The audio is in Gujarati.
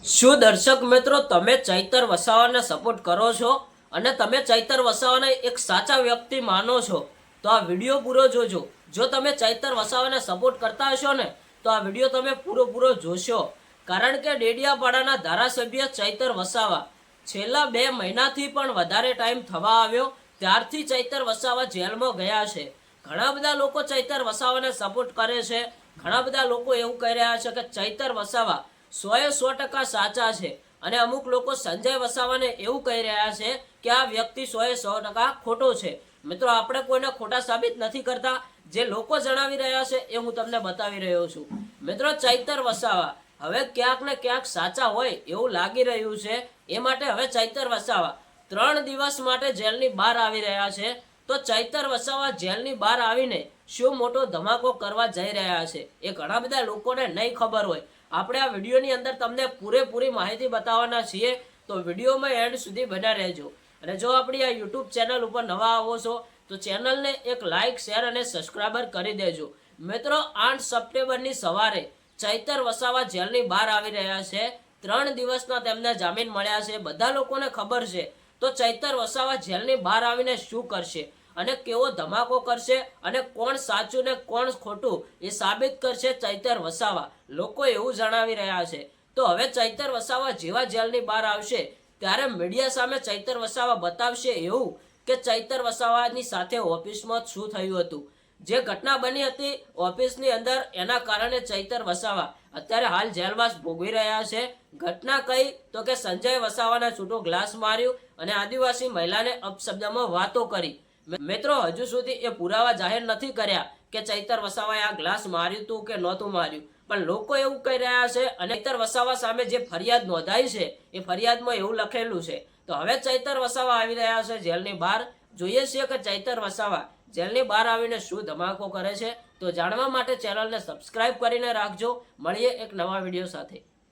શું દર્શક મિત્રો તમે ચૈતર વસાવાને સપોર્ટ કરો છો અને તમે ચૈતર વસાવાને એક સાચા વ્યક્તિ માનો છો તો આ વિડીયો પૂરો જોજો। જો તમે ચૈતર વસાવાને સપોર્ટ કરતા હશો ને તો આ વિડીયો તમે પૂરો જોશો, કારણ કે ડેડિયાપાડાના ધારાસભ્ય ચૈતર વસાવા છેલ્લા 2 મહિનાથી પણ વધારે ટાઈમ થવા આવ્યો ત્યારથી ચૈતર વસાવા જેલમાં ગયા છે। ઘણા બધા લોકો ચૈતર વસાવાને સપોર્ટ કરે છે, ઘણા બધા લોકો એવું કહી રહ્યા છે કે ચૈતર વસાવા 100% સાચા છે અને અમુક લોકો સંજય વસાવાને એવું કહી રહ્યા છે કે આ વ્યક્તિ 100% ખોટો છે। મિત્રો, આપણે કોઈને ખોટા સાબિત નથી કરતા, જે લોકો જણાવી રહ્યા છે એ હું તમને બતાવી રહ્યો છું। મિત્રો, ચૈતર વસાવા હવે ક્યાંક ને ક્યાંક સાચા હોય એવું લાગી રહ્યું છે, એ માટે હવે ચૈતર વસાવા 3 દિવસ માટે જેલની બહાર આવી રહ્યા છે। તો ચૈતર વસાવા જેલની બહાર આવીને શું મોટો ધમાકો કરવા જઈ રહ્યા છે એ ઘણા બધા લોકોને નહીં ખબર હોય। આપણે આ વિડીયોની અંદર તમને પૂરેપૂરી માહિતી બતાવવાના છીએ, તો વિડીયોમાં એન્ડ સુધી બન્યા રહેજો। અને જો આપણી આ યુટ્યુબ ચેનલ ઉપર નવા આવો છો તો ચેનલને એક લાઇક, શેર અને સબસ્ક્રાઈબર કરી દેજો। મિત્રો, 8 સપ્ટેમ્બરની સવારે ચૈતર વસાવા જેલની બહાર આવી રહ્યા છે। 3 દિવસના તેમને જામીન મળ્યા છે। બધા લોકોને ખબર છે તો ચૈતર વસાવા જેલની બહાર આવીને શું કરશે અને કેવો ધમાકો કરશે અને કોણ સાચું ને કોણ ખોટું એ સાબિત કરશે ચૈતર વસાવા, લોકો એવું જણાવી રહ્યા છે। તો હવે ચૈતર વસાવા જેવા જેલની બહાર આવશે ત્યારે મીડિયા સામે ચૈતર વસાવા બતાવશે એવું કે ચૈતર વસાવાની સાથે ઓફિસમાં શું થયું હતું, જે ઘટના બની હતી ઓફિસની અંદર, એના કારણે ચૈતર વસાવા અત્યારે હાલ જેલવાસ ભોગવી રહ્યા છે। ઘટના કઈ તો કે સંજય વસાવાને છૂટો ગ્લાસ માર્યું અને આદિવાસી મહિલાને અપશબ્દમાં વાતો કરી। મિત્રો, હજુ સુધી એ પુરાવા જાહેર નથી કર્યા કે ચૈતર વસાવાએ આ ગ્લાસ માર્યું હતું કે નહોતું માર્યું, પણ લોકો એવું કહી રહ્યા છે અને ચૈતર વસાવા સામે જે ફરિયાદ નોંધાઈ છે એ ફરિયાદમાં એવું લખેલું છે। તો હવે ચૈતર વસાવા આવી રહ્યા છે જેલની બહાર, જોઈએ છીએ કે ચૈતર વસાવા જેલની બહાર આવીને શું ધમાકો કરે છે। તો જાણવા માટે ચેનલને સબસ્ક્રાઇબ કરીને રાખજો। મળીએ એક નવા વિડીયો સાથે।